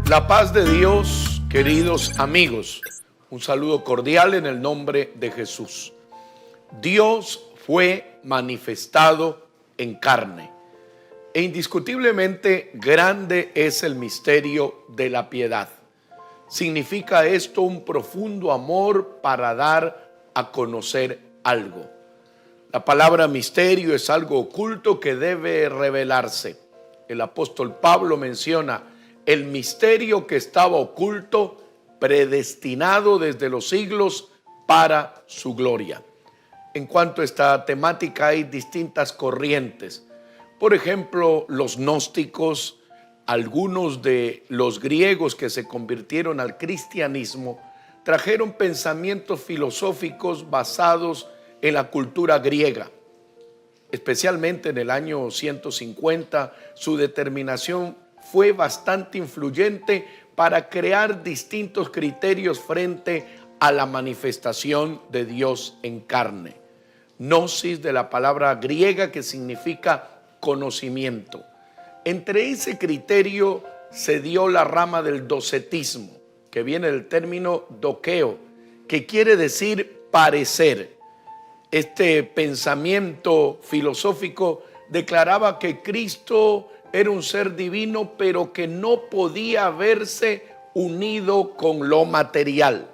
La paz de Dios, queridos amigos, un saludo cordial en el nombre de Jesús. Dios fue manifestado en carne e indiscutiblemente grande es el misterio de la piedad. Significa esto un profundo amor para dar a conocer algo. La palabra misterio es algo oculto que debe revelarse. El apóstol Pablo menciona el misterio que estaba oculto, predestinado desde los siglos para su gloria. En cuanto a esta temática hay distintas corrientes. Por ejemplo, los gnósticos, algunos de los griegos que se convirtieron al cristianismo, trajeron pensamientos filosóficos basados en la cultura griega. Especialmente en el año 150, su determinación fue bastante influyente para crear distintos criterios frente a la manifestación de Dios en carne. Gnosis, de la palabra griega que significa conocimiento. Entre ese criterio se dio la rama del docetismo, que viene del término dokeo, que quiere decir parecer. Este pensamiento filosófico declaraba que Cristo era un ser divino, pero que no podía verse unido con lo material.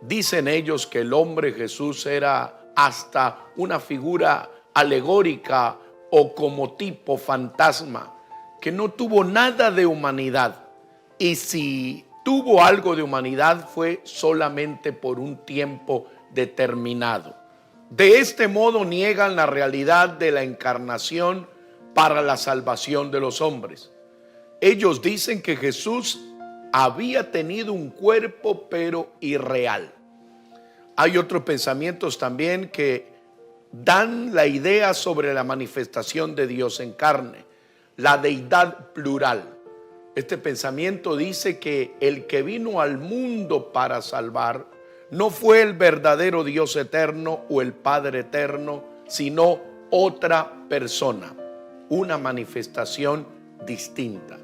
Dicen ellos que el hombre Jesús era hasta una figura alegórica o como tipo fantasma, que no tuvo nada de humanidad. Y si tuvo algo de humanidad fue solamente por un tiempo determinado. De este modo niegan la realidad de la encarnación para la salvación de los hombres. Ellos dicen que Jesús había tenido un cuerpo pero irreal. Hay otros pensamientos también que dan la idea sobre la manifestación de Dios en carne, la deidad plural. Este pensamiento dice que el que vino al mundo para salvar no fue el verdadero Dios eterno o el Padre eterno, sino otra persona, una manifestación distinta.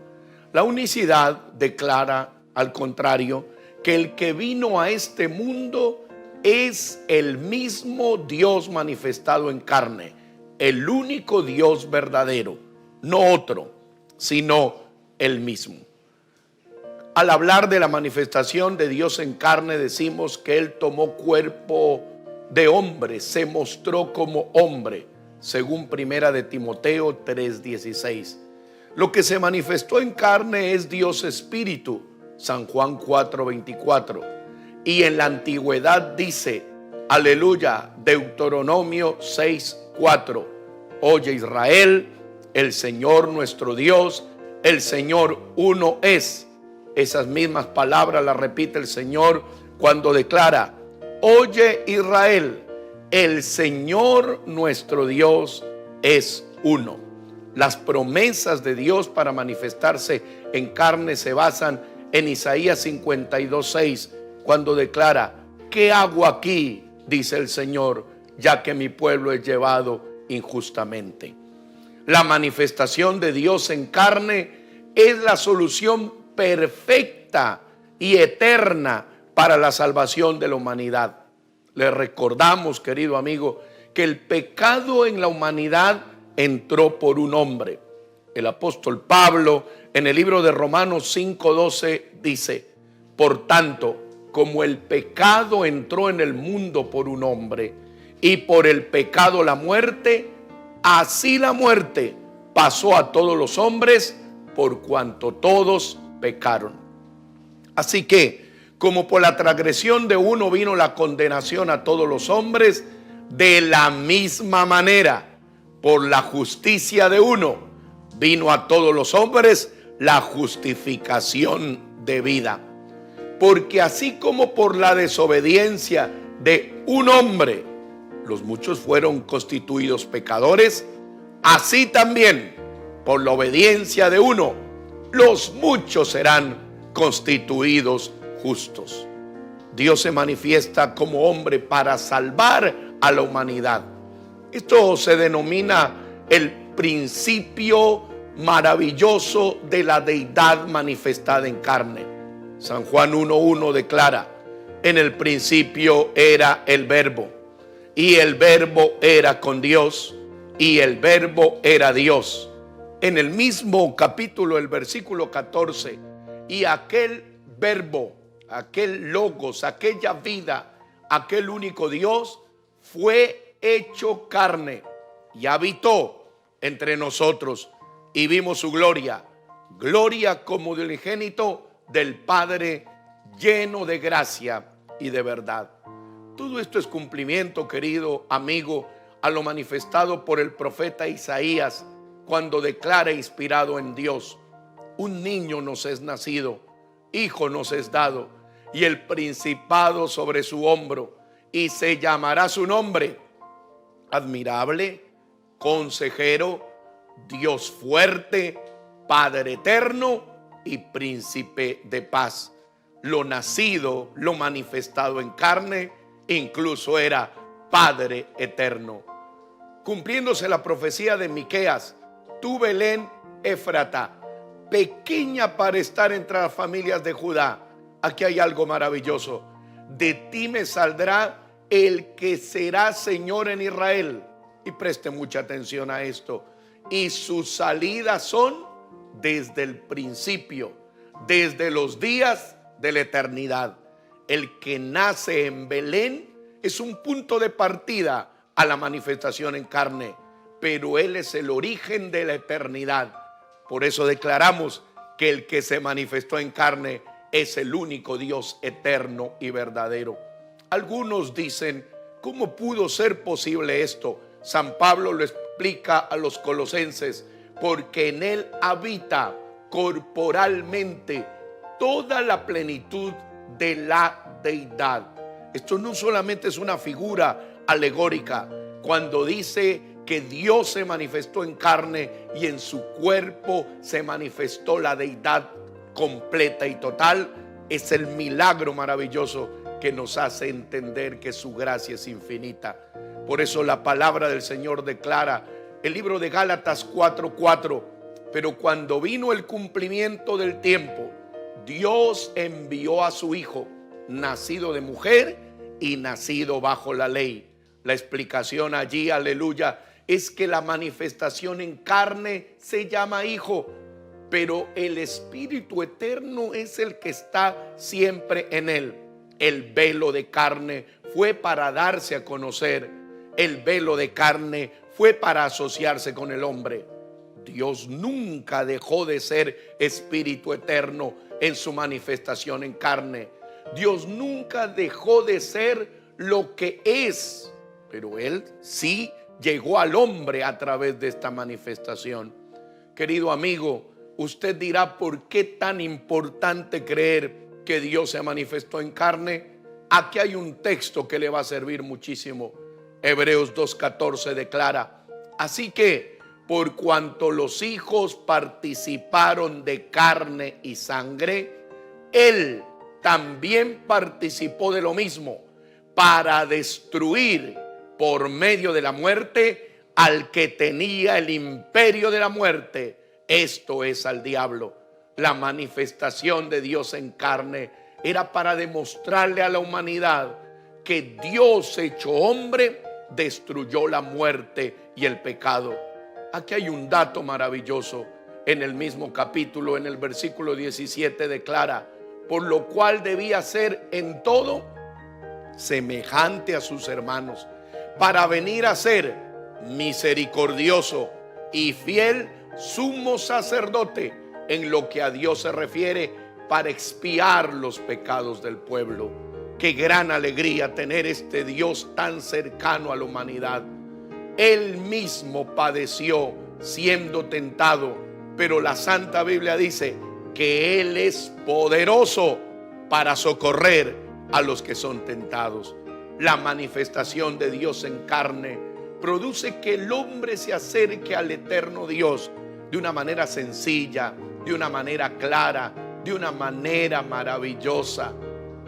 La unicidad declara, al contrario, que el que vino a este mundo es el mismo Dios manifestado en carne, el único Dios verdadero, no otro, sino el mismo. Al hablar de la manifestación de Dios en carne, decimos que Él tomó cuerpo de hombre, se mostró como hombre, según Primera de Timoteo 3:16. Lo que se manifestó en carne es Dios Espíritu, San Juan 4:24. Y en la antigüedad dice, aleluya, Deuteronomio 6:4. Oye Israel, el Señor nuestro Dios, el Señor uno es. Esas mismas palabras las repite el Señor cuando declara, oye Israel, el Señor nuestro Dios es uno. Las promesas de Dios para manifestarse en carne se basan en Isaías 52:6, cuando declara, ¿qué hago aquí? Dice el Señor, ya que mi pueblo es llevado injustamente. La manifestación de Dios en carne es la solución perfecta y eterna para la salvación de la humanidad. Le recordamos, querido amigo, que el pecado en la humanidad entró por un hombre. El apóstol Pablo en el libro de Romanos 5:12 dice, por tanto, como el pecado entró en el mundo por un hombre y por el pecado la muerte, así la muerte pasó a todos los hombres por cuanto todos pecaron. Así que, como por la transgresión de uno vino la condenación a todos los hombres, de la misma manera, por la justicia de uno, vino a todos los hombres la justificación de vida. Porque así como por la desobediencia de un hombre, los muchos fueron constituidos pecadores, así también, por la obediencia de uno, los muchos serán constituidos justos. Dios se manifiesta como hombre para salvar a la humanidad. Esto se denomina el principio maravilloso de la deidad manifestada en carne. San Juan 1:1 declara: en el principio era el Verbo, y el Verbo era con Dios, y el Verbo era Dios. En el mismo capítulo, el versículo 14, y aquel Verbo, aquel Logos, aquella vida, aquel único Dios, fue hecho carne y habitó entre nosotros, y vimos su gloria, gloria como del unigénito del Padre, lleno de gracia y de verdad. Todo esto es cumplimiento, querido amigo, a lo manifestado por el profeta Isaías, cuando declara, inspirado en Dios: un niño nos es nacido, hijo nos es dado, y el principado sobre su hombro, y se llamará su nombre Admirable, Consejero, Dios fuerte, Padre eterno y Príncipe de paz. Lo nacido, lo manifestado en carne, incluso era Padre eterno. Cumpliéndose la profecía de Miqueas: tú, Belén Éfrata, pequeña para estar entre las familias de Judá. Aquí hay algo maravilloso: de ti me saldrá el que será Señor en Israel. Y preste mucha atención a esto: y sus salidas son desde el principio, desde los días de la eternidad. El que nace en Belén es un punto de partida a la manifestación en carne, pero Él es el origen de la eternidad. Por eso declaramos que el que se manifestó en carne es el único Dios eterno y verdadero. Algunos dicen: ¿cómo pudo ser posible esto? San Pablo lo explica a los colosenses: porque en Él habita corporalmente toda la plenitud de la deidad. Esto no solamente es una figura alegórica. Cuando dice que Dios se manifestó en carne y en su cuerpo se manifestó la deidad completa y total, es el milagro maravilloso que nos hace entender que su gracia es infinita. Por eso la palabra del Señor declara, el libro de Gálatas 4:4: pero cuando vino el cumplimiento del tiempo, Dios envió a su Hijo, nacido de mujer y nacido bajo la ley. La explicación allí, aleluya, es que la manifestación en carne se llama Hijo, pero el Espíritu eterno es el que está siempre en él. El velo de carne fue para darse a conocer. El velo de carne fue para asociarse con el hombre. Dios nunca dejó de ser Espíritu eterno en su manifestación en carne. Dios nunca dejó de ser lo que es, pero Él sí llegó al hombre a través de esta manifestación. Querido amigo, usted dirá: ¿por qué tan importante creer que Dios se manifestó en carne? Aquí hay un texto que le va a servir muchísimo. Hebreos 2:14 declara: así que por cuanto los hijos participaron de carne y sangre, Él también participó de lo mismo, para destruir por medio de la muerte al que tenía el imperio de la muerte, esto es, al diablo. La manifestación de Dios en carne era para demostrarle a la humanidad que Dios hecho hombre destruyó la muerte y el pecado. Aquí hay un dato maravilloso. En el mismo capítulo, en el versículo 17 declara: por lo cual debía ser en todo semejante a sus hermanos, para venir a ser misericordioso y fiel sumo sacerdote en lo que a Dios se refiere, para expiar los pecados del pueblo. Qué gran alegría tener este Dios tan cercano a la humanidad. Él mismo padeció siendo tentado, pero la Santa Biblia dice que Él es poderoso para socorrer a los que son tentados. La manifestación de Dios en carne produce que el hombre se acerque al eterno Dios de una manera sencilla, de una manera clara, de una manera maravillosa.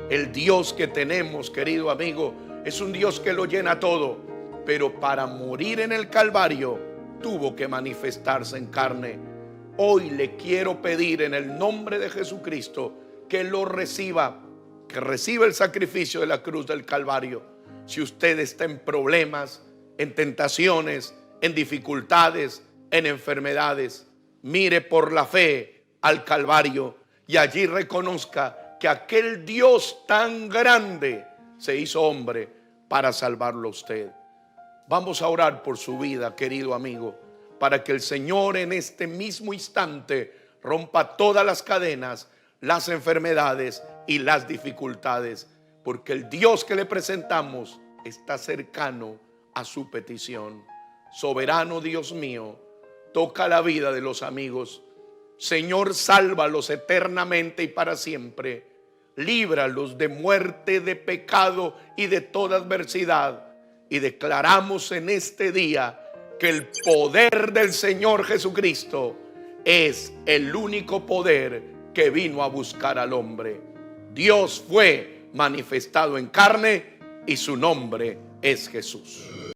El Dios que tenemos, querido amigo, es un Dios que lo llena todo, pero para morir en el Calvario tuvo que manifestarse en carne. hoy le quiero pedir en el nombre de Jesucristo que lo reciba, que reciba el sacrificio de la cruz del Calvario. Si usted está en problemas, en tentaciones, en dificultades, en enfermedades, mire por la fe al Calvario y allí reconozca que aquel Dios tan grande se hizo hombre para salvarlo a usted. Vamos a orar por su vida, querido amigo, para que el Señor en este mismo instante rompa todas las cadenas, las enfermedades y las dificultades, porque el Dios que le presentamos está cercano a su petición. Soberano Dios mío, toca la vida de los amigos. Señor, sálvalos eternamente y para siempre. Líbralos de muerte, de pecado y de toda adversidad. Y declaramos en este día que el poder del Señor Jesucristo es el único poder que vino a buscar al hombre. Dios fue manifestado en carne y su nombre es Jesús.